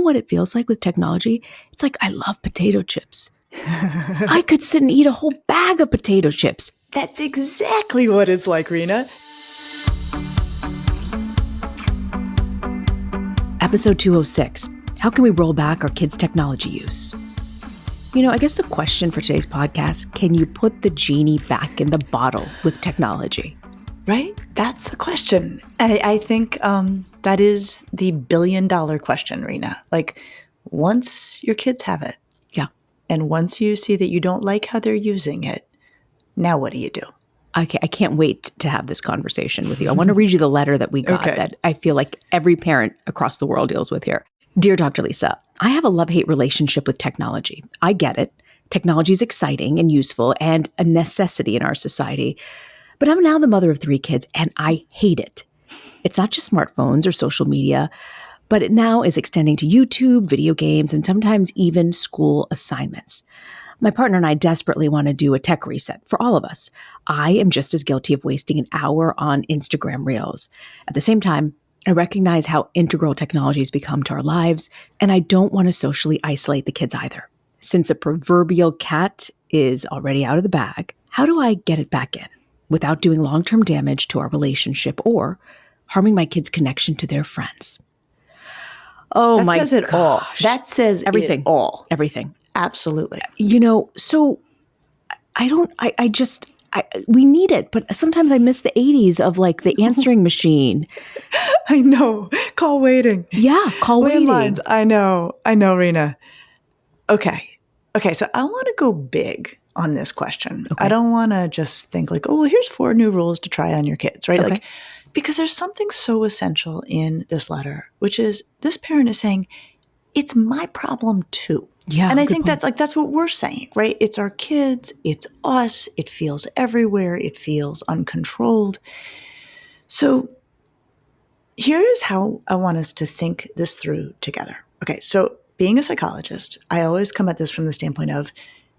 what it feels like with technology? It's like I love potato chips. I could sit and eat a whole bag of potato chips. That's exactly what it's like, Reena. Episode 206, how can we roll back our kids' technology use? You know, I guess the question for today's podcast, can you put the genie back in the bottle with technology? Right? That's the question. I think that is the billion-dollar question, Reena. Like, once your kids have it, yeah, and once you see that you don't like how they're using it, now what do you do? I can't wait to have this conversation with you. I want to read you the letter that we got that I feel like every parent across the world deals with here. Dear Dr. Lisa, I have a love-hate relationship with technology. I get it. Technology is exciting and useful and a necessity in our society. But I'm now the mother of 3 kids, and I hate it. It's not just smartphones or social media, but it now is extending to YouTube, video games, and sometimes even school assignments. My partner and I desperately want to do a tech reset for all of us. I am just as guilty of wasting an hour on Instagram Reels. At the same time, I recognize how integral technology has become to our lives, and I don't want to socially isolate the kids either. Since the proverbial cat is already out of the bag, how do I get it back in without doing long-term damage to our relationship or harming my kids' connection to their friends? Oh my gosh. That says it all. That says everything. It all. Everything. Absolutely. You know, so we need it, but sometimes I miss the 80s of like the answering machine. I know. Call waiting. Yeah, call waiting. Landlines. I know, Reena. Okay. So I want to go big on this question. Okay. I don't want to just think like, oh, well, here's 4 new rules to try on your kids, right? Okay. Like, because there's something so essential in this letter, which is this parent is saying, it's my problem too. Yeah. And I think that's what we're saying, right? It's our kids, it's us, it feels everywhere, it feels uncontrolled. So here is how I want us to think this through together. Okay, so being a psychologist, I always come at this from the standpoint of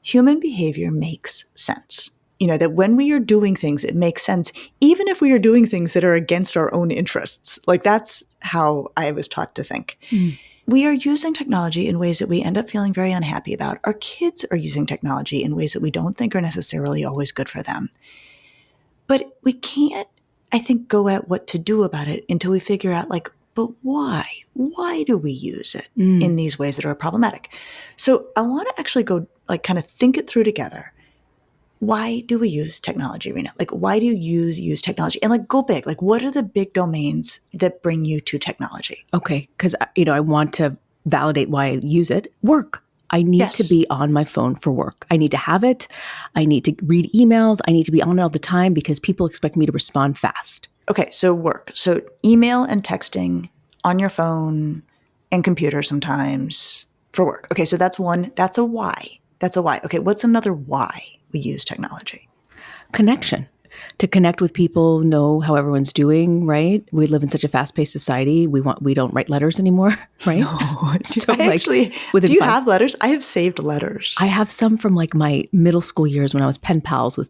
human behavior makes sense. You know, that when we are doing things, it makes sense, even if we are doing things that are against our own interests. Like that's how I was taught to think. Mm. We are using technology in ways that we end up feeling very unhappy about. Our kids are using technology in ways that we don't think are necessarily always good for them. But we can't, I think, go at what to do about it until we figure out, like, but why? Why do we use it in these ways that are problematic? So I want to actually go, like, kind of think it through together. Why do we use technology, Reena? Like, why do you use technology? And like, go big. Like, what are the big domains that bring you to technology? Okay, because, I want to validate why I use it. Work. I need to be on my phone for work. I need to have it. I need to read emails. I need to be on it all the time because people expect me to respond fast. Okay, so work. So email and texting on your phone and computer sometimes for work. Okay, so that's one. That's a why. Okay, what's another why we use technology? Connection. To connect with people, know how everyone's doing, right? We live in such a fast-paced society. We don't write letters anymore, right? No. So do you have letters? I have saved letters. I have some from like my middle school years when I was pen pals with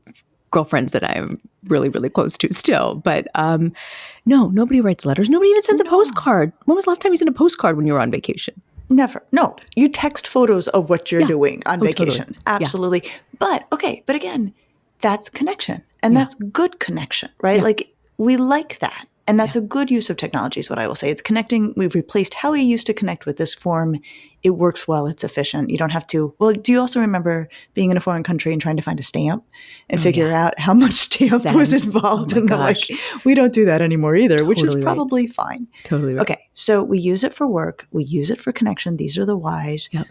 girlfriends that I'm really, really close to still. But no, nobody writes letters. Nobody even sends a postcard. When was the last time you sent a postcard when you were on vacation? Never. No, you text photos of what you're doing on vacation. Totally. Absolutely. Yeah. But again, that's connection. And that's good connection, right? Yeah. Like we like that. And that's a good use of technology is what I will say. It's connecting. We've replaced how we used to connect with this form. It works well. It's efficient. You don't have to. Well, do you also remember being in a foreign country and trying to find a stamp and figure out how much stamp was involved in the like? We don't do that anymore either, which is probably fine. Totally right. Okay. So we use it for work. We use it for connection. These are the whys. Yep.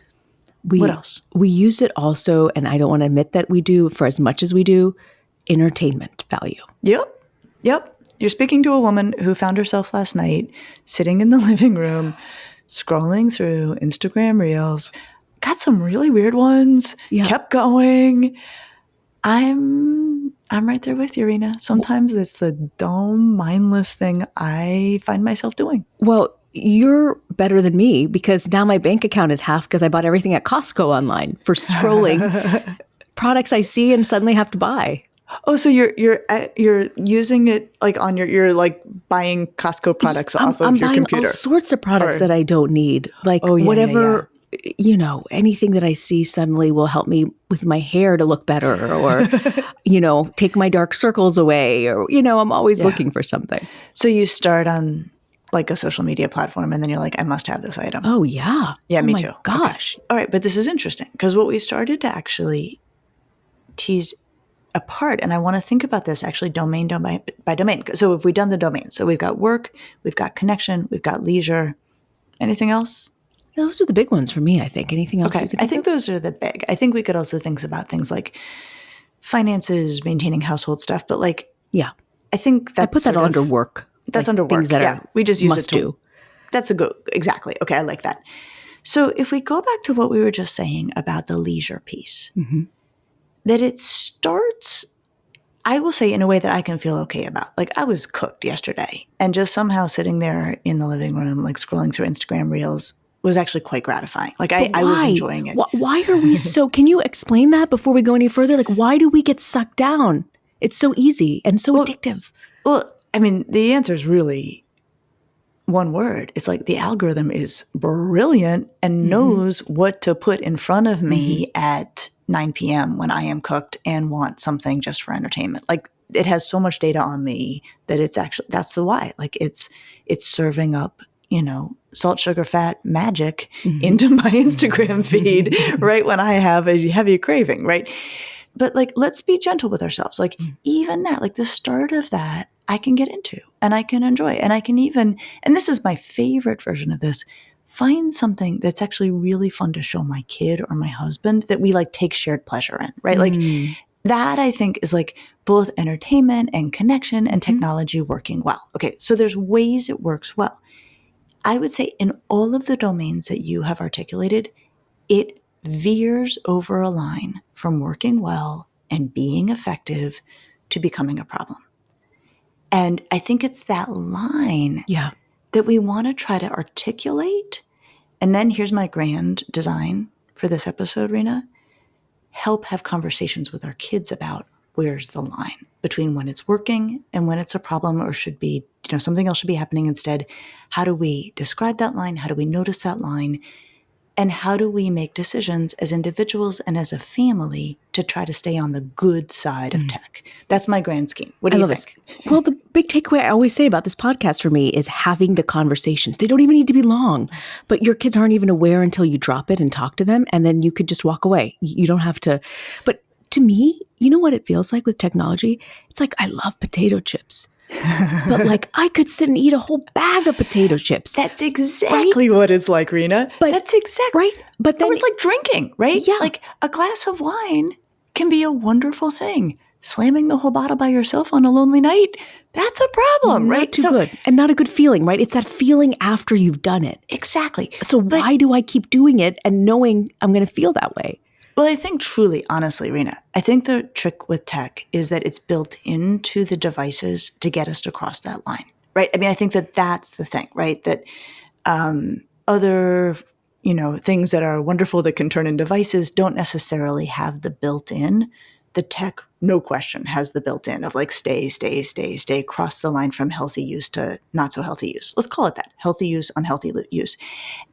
What else? We use it also, and I don't want to admit that we do for as much as we do, entertainment value. Yep. You're speaking to a woman who found herself last night sitting in the living room, scrolling through Instagram Reels, got some really weird ones, kept going. I'm right there with you, Reena. Sometimes it's the dumb, mindless thing I find myself doing. Well, you're better than me because now my bank account is half because I bought everything at Costco online for scrolling products I see and suddenly have to buy. Oh, so you're using it like on you're like buying Costco products off of I'm your buying computer. all sorts of products Or- that I don't need. Like Oh, yeah, whatever, anything that I see suddenly will help me with my hair to look better or, take my dark circles away or, I'm always Yeah. looking for something. So you start on like a social media platform and then you're like, I must have this item. Oh, yeah. Yeah, oh me my too. gosh. Okay. All right. But this is interesting because what we started to actually tease apart, and I want to think about this actually domain by domain. So if we've done the domains, so we've got work, we've got connection, we've got leisure. Anything else? Those are the big ones for me, I think. Anything else you Okay. could I think think of? those are the big. I think we could also think about things like finances, maintaining household stuff, but like, Yeah. I think that's I put that sort under of- work. That's like under work. things that Yeah. are We just use it must to do. That's a good, exactly. Okay, I like that. So if we go back to what we were just saying about the leisure piece, that it starts, I will say in a way that I can feel okay about. Like I was cooked yesterday and just somehow sitting there in the living room, like scrolling through Instagram reels was actually quite gratifying. Like I was enjoying it. Why are we so, can you explain that before we go any further? Like why do we get sucked down? It's so easy and so addictive. Well, I mean, the answer is really one word. It's like the algorithm is brilliant and knows what to put in front of me at 9 p.m. when I am cooked and want something just for entertainment. Like it has so much data on me that it's actually, that's the why. Like it's serving up, salt, sugar, fat magic into my Instagram feed right when I have a heavy craving, right? But like, let's be gentle with ourselves. Like even that, like the start of that, I can get into and I can enjoy. And I can even, and this is my favorite version of this, find something that's actually really fun to show my kid or my husband that we like take shared pleasure in, right? Like that I think is like both entertainment and connection and technology working well. Okay, so there's ways it works well. I would say in all of the domains that you have articulated, it veers over a line from working well and being effective to becoming a problem. And I think it's that line that we want to try to articulate. And then here's my grand design for this episode, Reena. Help have conversations with our kids about where's the line between when it's working and when it's a problem or should be, something else should be happening instead. How do we describe that line? How do we notice that line? And how do we make decisions as individuals and as a family to try to stay on the good side of tech? That's my grand scheme. What do you think? Well, the big takeaway I always say about this podcast for me is having the conversations. They don't even need to be long, but your kids aren't even aware until you drop it and talk to them, and then you could just walk away. You don't have to. But to me, you know what it feels like with technology? It's like I love potato chips. But like I could sit and eat a whole bag of potato chips. That's exactly what it's like, Reena. But, that's exactly right. But then it's like drinking, right? Yeah. Like a glass of wine can be a wonderful thing. Slamming the whole bottle by yourself on a lonely night, that's a problem, right? Not too good. And not a good feeling, right? It's that feeling after you've done it. Exactly. So why do I keep doing it and knowing I'm going to feel that way? Well, I think truly, honestly, Reena, I think the trick with tech is that it's built into the devices to get us to cross that line, right? I mean, I think that that's the thing, right? That other, things that are wonderful that can turn in devices don't necessarily have the built-in. The tech, no question, has the built-in of like stay, cross the line from healthy use to not so healthy use. Let's call it that, healthy use, unhealthy use.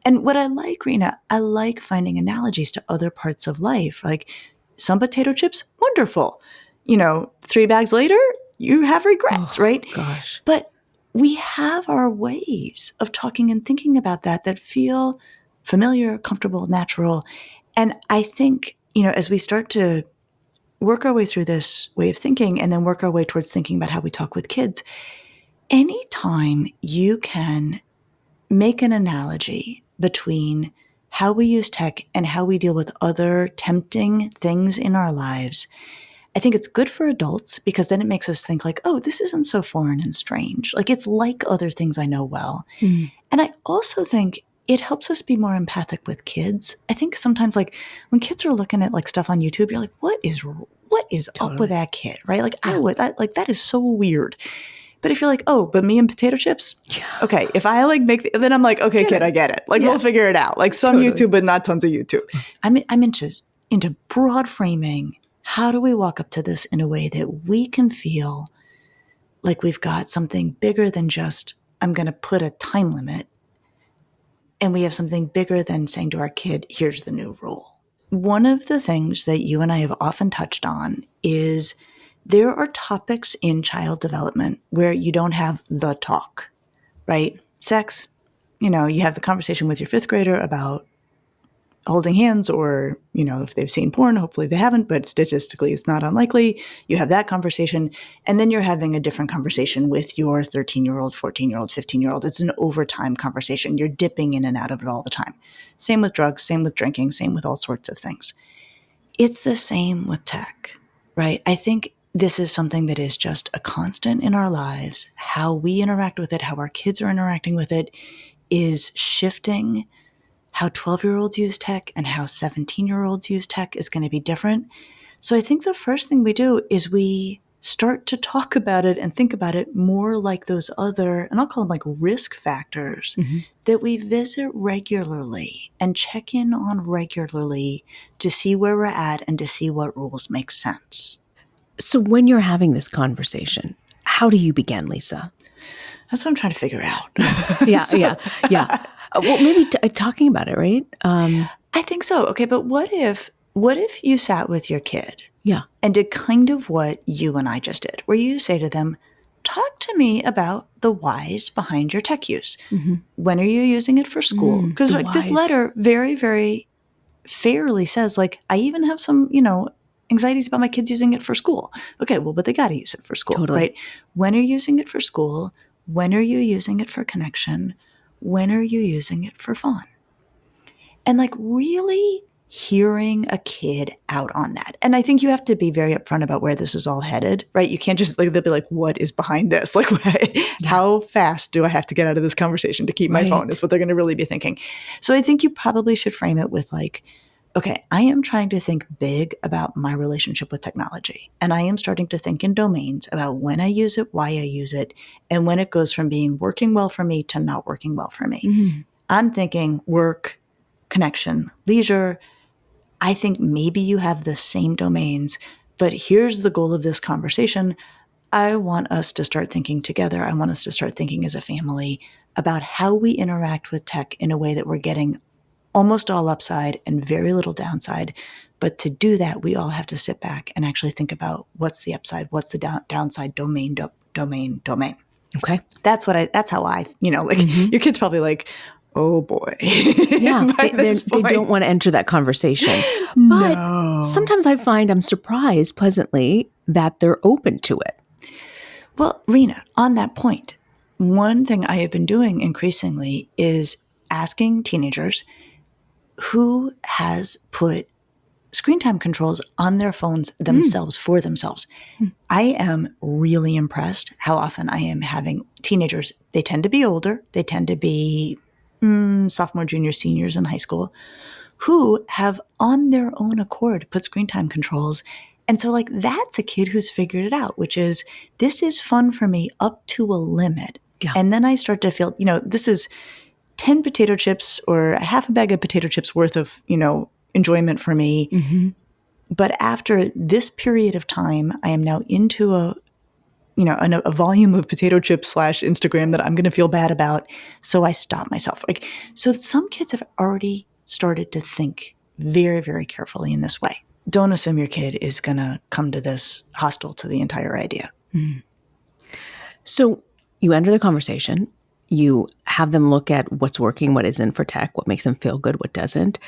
And what I like, Reena, I like finding analogies to other parts of life. Like some potato chips, wonderful. 3 bags later, you have regrets, right? Gosh. But we have our ways of talking and thinking about that feel familiar, comfortable, natural. And I think, as we start to work our way through this way of thinking and then work our way towards thinking about how we talk with kids, anytime you can make an analogy between how we use tech and how we deal with other tempting things in our lives, I think it's good for adults because then it makes us think like, oh, this isn't so foreign and strange. Like it's like other things I know well. And I also think it helps us be more empathic with kids. I think sometimes like when kids are looking at like stuff on YouTube, you're like, what is up with that kid, right? Like that is so weird. But if you're like, oh, but me and potato chips? Okay, if I like then I'm like, okay, kid, I get it. Like we'll figure it out. Like some YouTube, but not tons of YouTube. I'm into broad framing how do we walk up to this in a way that we can feel like we've got something bigger than just, I'm going to put a time limit, and we have something bigger than saying to our kid, here's the new rule. One of the things that you and I have often touched on is there are topics in child development where you don't have the talk, right? Sex, you have the conversation with your fifth grader about holding hands, or, if they've seen porn, hopefully they haven't, but statistically it's not unlikely. You have that conversation, and then you're having a different conversation with your 13-year-old, 14-year-old, 15-year-old. It's an overtime conversation. You're dipping in and out of it all the time. Same with drugs, same with drinking, same with all sorts of things. It's the same with tech, right? I think this is something that is just a constant in our lives. How we interact with it, how our kids are interacting with it is shifting. How 12-year-olds use tech and how 17-year-olds use tech is going to be different. So I think the first thing we do is we start to talk about it and think about it more like those other, and I'll call them like risk factors, that we visit regularly and check in on regularly to see where we're at and to see what rules make sense. So when you're having this conversation, how do you begin, Lisa? That's what I'm trying to figure out. Yeah. Well, maybe talking about it, right? I think so. Okay, but what if you sat with your kid and did kind of what you and I just did, where you say to them, talk to me about the whys behind your tech use. When are you using it for school? Because this letter very, very fairly says, I even have some, anxieties about my kids using it for school. Okay, well, but they got to use it for school, right? When are you using it for school? When are you using it for connection? When are you using it for fun? And really hearing a kid out on that. And I think you have to be very upfront about where this is all headed, right? You can't just they'll be like, what is behind this? How fast do I have to get out of this conversation to keep my phone is what they're going to really be thinking. So I think you probably should frame it with okay, I am trying to think big about my relationship with technology. And I am starting to think in domains about when I use it, why I use it, and when it goes from being working well for me to not working well for me. I'm thinking work, connection, leisure. I think maybe you have the same domains, but here's the goal of this conversation. I want us to start thinking together. I want us to start thinking as a family about how we interact with tech in a way that we're getting almost all upside and very little downside. But to do that, we all have to sit back and actually think about what's the upside, what's the downside, domain. Okay. That's how I, your kid's probably like, oh boy. Yeah, they don't want to enter that conversation. But sometimes I find I'm surprised pleasantly that they're open to it. Well, Reena, on that point, one thing I have been doing increasingly is asking teenagers who has put screen time controls on their phones themselves for themselves. I am really impressed how often I am having teenagers. They tend to be older. They tend to be sophomore, junior, seniors in high school who have on their own accord put screen time controls. And so that's a kid who's figured it out, which is this is fun for me up to a limit. Yeah. And then I start to feel, this is 10 potato chips or a half a bag of potato chips worth of, enjoyment for me. But after this period of time, I am now into a volume of potato chips / Instagram that I'm going to feel bad about. So I stop myself. So some kids have already started to think very, very carefully in this way. Don't assume your kid is going to come to this hostile to the entire idea. So you enter the conversation. You have them look at what's working, what isn't for tech, what makes them feel good, what doesn't.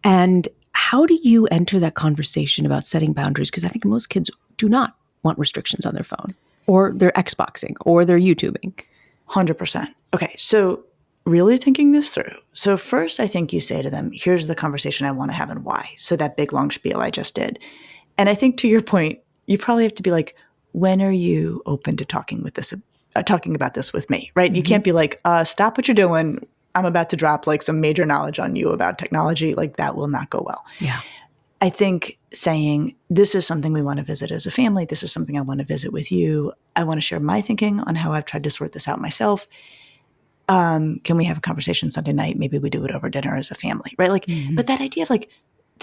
And how do you enter that conversation about setting boundaries? Because I think most kids do not want restrictions on their phone, or they're Xboxing, or they're YouTubing. 100%. Okay, so really thinking this through. So first, I think you say to them, here's the conversation I want to have and why. So that big, long spiel I just did. And I think to your point, you probably have to be like, when are you open to talking about this with me, right? You can't be like, stop what you're doing. I'm about to drop some major knowledge on you about technology. That will not go well. Yeah. I think saying, this is something we want to visit as a family. This is something I want to visit with you. I want to share my thinking on how I've tried to sort this out myself. Can we have a conversation Sunday night? Maybe we do it over dinner as a family, right? But that idea of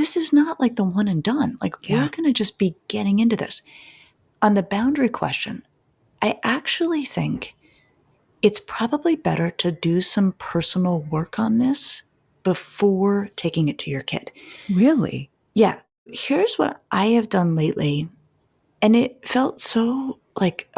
this is not like the one and done. Like we're going to just be getting into this. On the boundary question, I actually think it's probably better to do some personal work on this before taking it to your kid. Really? Yeah. Here's what I have done lately. And it felt so like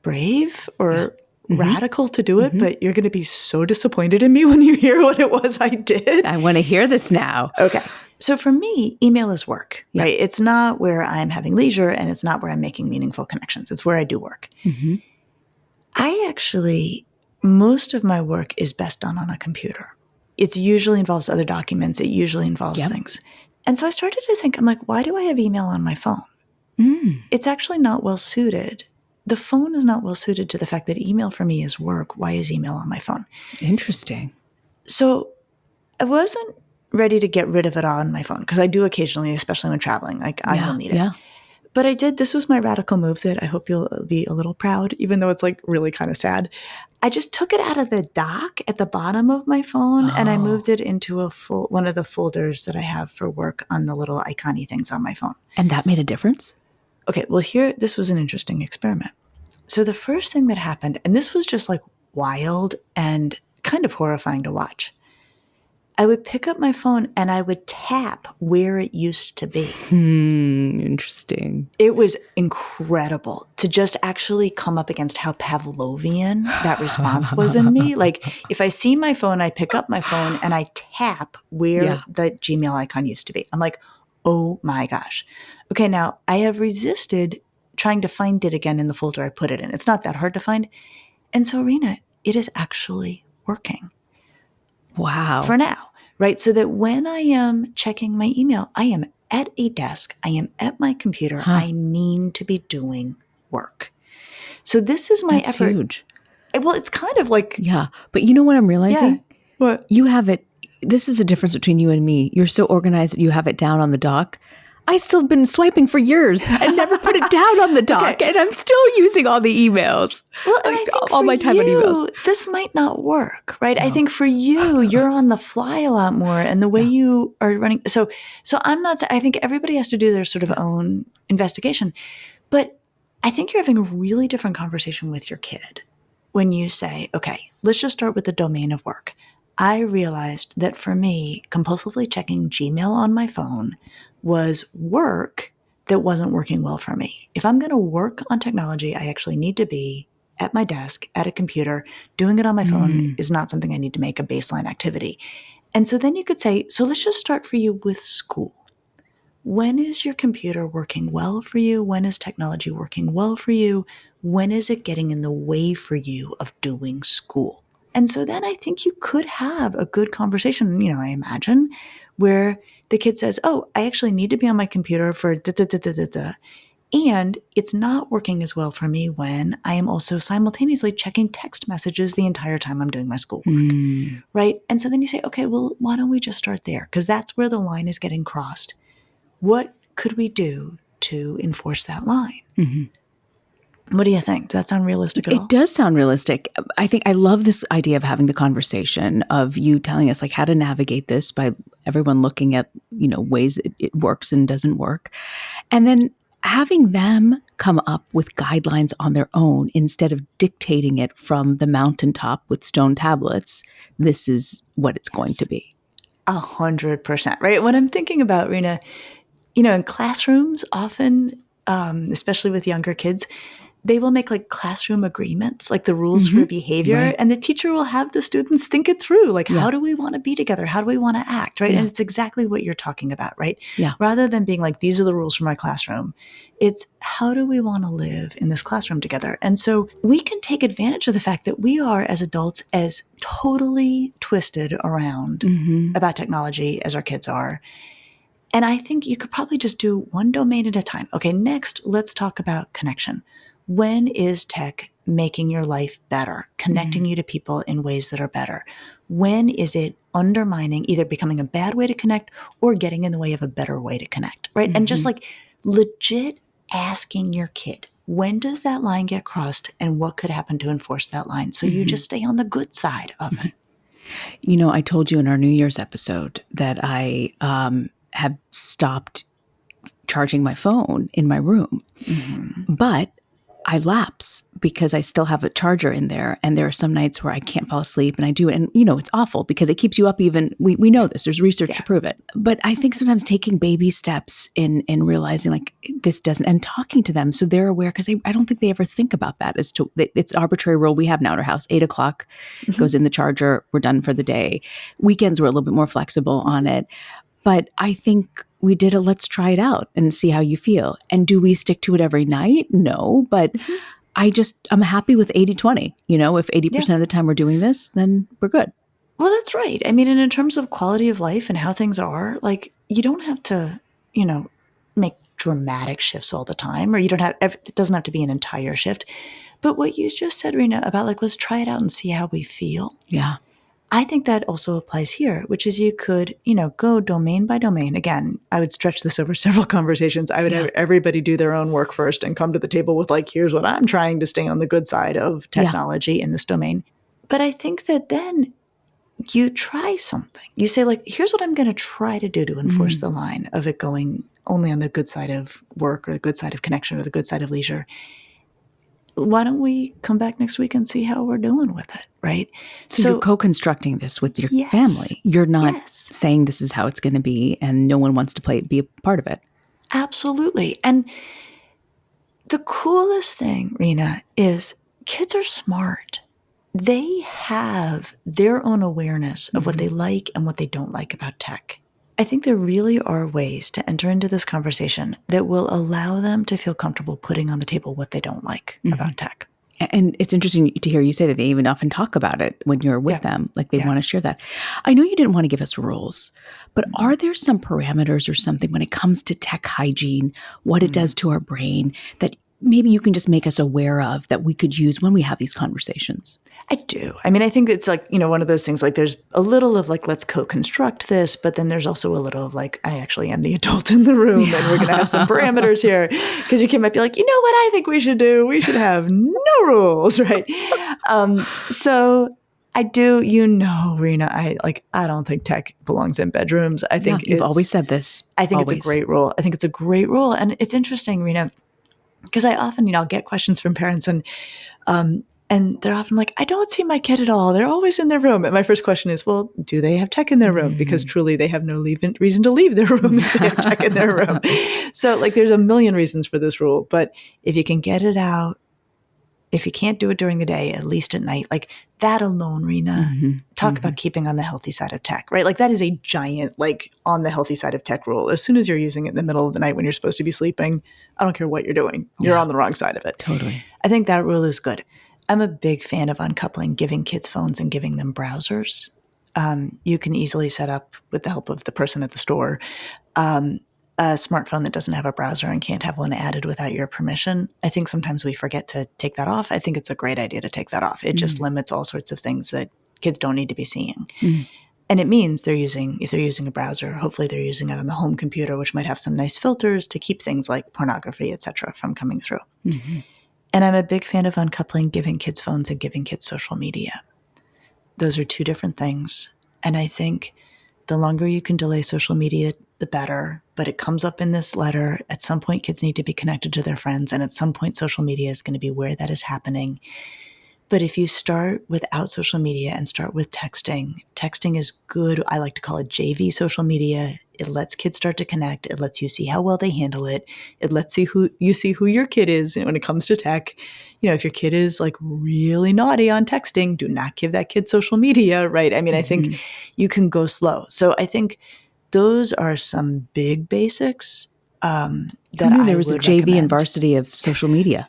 brave or radical to do it, but you're going to be so disappointed in me when you hear what it was I did. I want to hear this now. Okay. So for me, email is work, right? It's not where I'm having leisure and it's not where I'm making meaningful connections. It's where I do work. I actually, most of my work is best done on a computer. It usually involves other documents. It usually involves things. And so I started to think, I'm like, why do I have email on my phone? It's actually not well suited. The phone is not well suited to the fact that email for me is work. Why is email on my phone? Interesting. So I wasn't ready to get rid of it on my phone because I do occasionally, especially when traveling. Like I will need it. But I did. This was my radical move that I hope you'll be a little proud, even though it's like really kind of sad. I just took it out of the dock at the bottom of my phone and I moved it into one of the folders that I have for work on the little icon-y things on my phone. And that made a difference? Okay, well this was an interesting experiment. So the first thing that happened, and this was just like wild and kind of horrifying to watch. I would pick up my phone and I would tap where it used to be. Interesting. It was incredible to just actually come up against how Pavlovian that response was in me. Like if I see my phone, I pick up my phone and I tap where the Gmail icon used to be. I'm like, oh my gosh. Okay, now I have resisted trying to find it again in the folder I put it in. It's not that hard to find. And so, Reena, it is actually working. Wow. For now, right? So that when I am checking my email, I am at a desk, I am at my computer, I mean to be doing work. So this is my effort. Huge. Well, it's kind of like... Yeah, but you know what I'm realizing? Yeah. What? You have it, this is a difference between you and me. You're so organized that you have it down on the dock. I still been swiping for years and never put it down on the dock, and I'm still using all the emails. Well, and I think all my time on emails. This might not work, right? No. I think for you, you're on the fly a lot more, and the way you are running. So I'm not. I think everybody has to do their sort of own investigation, but I think you're having a really different conversation with your kid when you say, "Okay, let's just start with the domain of work." I realized that for me, compulsively checking Gmail on my phone was work that wasn't working well for me. If I'm going to work on technology, I actually need to be at my desk, at a computer. Doing it on my phone is not something I need to make a baseline activity. And so then you could say, so let's just start for you with school. When is your computer working well for you? When is technology working well for you? When is it getting in the way for you of doing school? And so then I think you could have a good conversation, I imagine, where the kid says, oh, I actually need to be on my computer for da-da-da-da-da-da. And it's not working as well for me when I am also simultaneously checking text messages the entire time I'm doing my schoolwork, right? And so then you say, okay, well, why don't we just start there? Because that's where the line is getting crossed. What could we do to enforce that line? What do you think? Does that sound realistic at all? It does sound realistic. I think I love this idea of having the conversation of you telling us like how to navigate this by everyone looking at, ways it works and doesn't work. And then having them come up with guidelines on their own instead of dictating it from the mountaintop with stone tablets. This is what it's going to be. 100%, right? When I'm thinking about, Reena, in classrooms often, especially with younger kids, they will make like classroom agreements, like the rules for behavior. Right. And the teacher will have the students think it through. Like, how do we want to be together? How do we want to act? Right. And it's exactly what you're talking about. Right. Yeah. Rather than being like, these are the rules for my classroom. It's how do we want to live in this classroom together? And so we can take advantage of the fact that we are as adults as totally twisted around about technology as our kids are. And I think you could probably just do one domain at a time. Okay. Next, let's talk about connection. When is tech making your life better, connecting you to people in ways that are better? When is it undermining, either becoming a bad way to connect or getting in the way of a better way to connect, right? And just like legit asking your kid, when does that line get crossed and what could happen to enforce that line? So you just stay on the good side of it. I told you in our New Year's episode that I have stopped charging my phone in my room. But I lapse because I still have a charger in there. And there are some nights where I can't fall asleep and I do it. And, it's awful because it keeps you up even. We know this. There's research to prove it. But I think sometimes taking baby steps in realizing like this doesn't, and talking to them so they're aware, because I don't think they ever think about that as to, it's arbitrary rule we have now in our house. 8:00 goes in the charger. We're done for the day. Weekends were a little bit more flexible on it. But I think we did let's try it out and see how you feel. And do we stick to it every night? No, but I'm happy with 80-20. If 80% of the time we're doing this, then we're good. Well, that's right. I mean, and in terms of quality of life and how things are, like you don't have to, make dramatic shifts all the time, or it doesn't have to be an entire shift. But what you just said, Reena, about like, let's try it out and see how we feel. Yeah. I think that also applies here, which is you could, go domain by domain. Again, I would stretch this over several conversations. I would have everybody do their own work first and come to the table with like, here's what I'm trying to stay on the good side of technology in this domain. But I think that then you try something. You say like, here's what I'm going to try to do to enforce the line of it going only on the good side of work or the good side of connection or the good side of leisure. Why don't we come back next week and see how we're doing with it, right? So you're co-constructing this with your family. You're not saying this is how it's going to be and no one wants to be a part of it. Absolutely. And the coolest thing, Reena, is kids are smart. They have their own awareness of what they like and what they don't like about tech. I think there really are ways to enter into this conversation that will allow them to feel comfortable putting on the table what they don't like about tech. And it's interesting to hear you say that they even often talk about it when you're with them, like they want to share that. I know you didn't want to give us rules, but are there some parameters or something when it comes to tech hygiene, what it does to our brain, that maybe you can just make us aware of that we could use when we have these conversations? I do. I mean, I think it's like, one of those things, like there's a little of like, let's co-construct this, but then there's also a little of like, I actually am the adult in the room and we're going to have some parameters here, because your kid might be like, you know what I think we should do? We should have no rules, right? So I do, Reena, I don't think tech belongs in bedrooms. I think you've always said this. I think it's a great rule. I think it's a great rule. And it's interesting, Reena, because I often, I'll get questions from parents and they're often like, I don't see my kid at all. They're always in their room. And my first question is, well, do they have tech in their room? Because truly they have no reason to leave their room if they have tech in their room. So like there's a million reasons for this rule. But if you can get it out, if you can't do it during the day, at least at night, like that alone, Reena, talk about keeping on the healthy side of tech, right? Like that is a giant, like on the healthy side of tech rule. As soon as you're using it in the middle of the night when you're supposed to be sleeping, I don't care what you're doing. You're on the wrong side of it. Totally. I think that rule is good. I'm a big fan of uncoupling, giving kids phones and giving them browsers. You can easily set up, with the help of the person at the store, a smartphone that doesn't have a browser and can't have one added without your permission. I think sometimes we forget to take that off. I think it's a great idea to take that off. It just limits all sorts of things that kids don't need to be seeing. And it means if they're using a browser, hopefully they're using it on the home computer, which might have some nice filters to keep things like pornography, et cetera, from coming through. And I'm a big fan of uncoupling, giving kids phones and giving kids social media. Those are two different things. And I think the longer you can delay social media, the better. But it comes up in this letter. At some point, kids need to be connected to their friends. And at some point, social media is going to be where that is happening. But if you start without social media and start with texting is good. I like to call it JV social media. It lets kids start to connect. It lets you see how well they handle it. It lets you see who your kid is when it comes to tech. If your kid is like really naughty on texting, do not give that kid social media, right? I mean, I think you can go slow. So I think those are some big basics that I knew there was a JV recommend. and varsity of social media.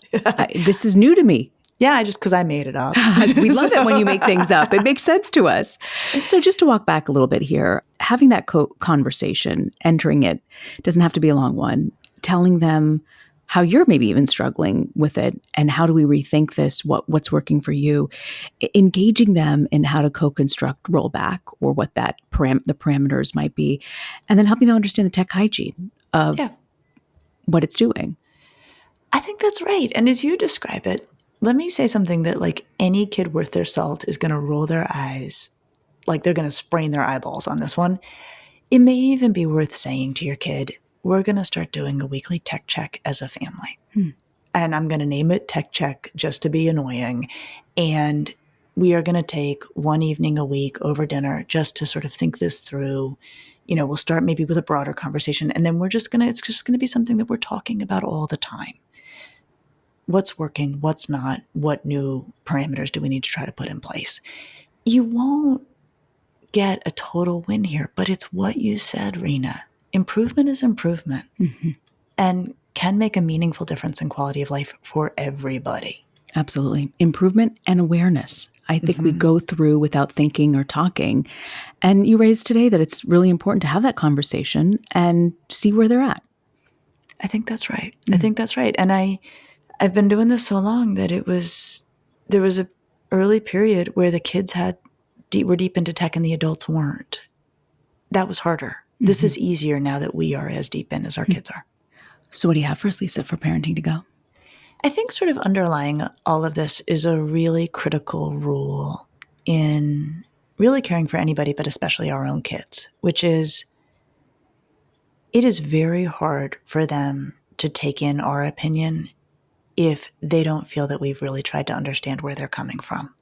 This is new to me. Yeah, because I made it up. We love it when you make things up. It makes sense to us. So just to walk back a little bit here, having that conversation, entering it, doesn't have to be a long one, telling them how you're maybe even struggling with it and how do we rethink this, what's working for you, engaging them in how to co-construct rollback or what that the parameters might be, and then helping them understand the tech hygiene of what it's doing. I think that's right. And as you describe it, let me say something that like any kid worth their salt is going to roll their eyes, like they're going to sprain their eyeballs on this one. It may even be worth saying to your kid, we're going to start doing a weekly tech check as a family. And I'm going to name it tech check just to be annoying. And we are going to take one evening a week over dinner just to sort of think this through. We'll start maybe with a broader conversation, and then it's just going to be something that we're talking about all the time. What's working? What's not? What new parameters do we need to try to put in place? You won't get a total win here, but it's what you said, Reena. Improvement is improvement and can make a meaningful difference in quality of life for everybody. Absolutely. Improvement and awareness. I think we go through without thinking or talking. And you raised today that it's really important to have that conversation and see where they're at. I think that's right. I think that's right. And I've been doing this so long that there was a early period where the kids were deep into tech and the adults weren't. That was harder. This is easier now that we are as deep in as our kids are. So what do you have for us, Lisa, for parenting to go? I think sort of underlying all of this is a really critical rule in really caring for anybody, but especially our own kids, which is it is very hard for them to take in our opinion if they don't feel that we've really tried to understand where they're coming from.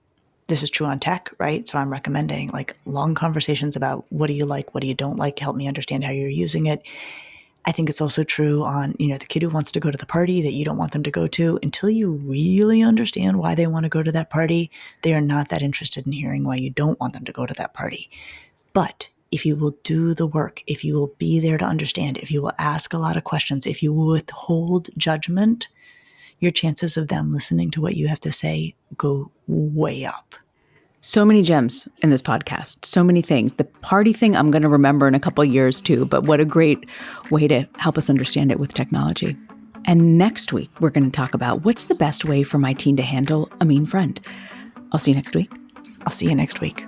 This is true on tech, right? So I'm recommending long conversations about what do you like, what do you don't like, help me understand how you're using it. I think it's also true on, the kid who wants to go to the party that you don't want them to go to. Until you really understand why they want to go to that party, they are not that interested in hearing why you don't want them to go to that party. But if you will do the work, if you will be there to understand, if you will ask a lot of questions, if you will withhold judgment, your chances of them listening to what you have to say go way up. So many gems in this podcast, so many things. The party thing I'm going to remember in a couple of years too, but what a great way to help us understand it with technology. And next week, we're going to talk about what's the best way for my teen to handle a mean friend. I'll see you next week. I'll see you next week.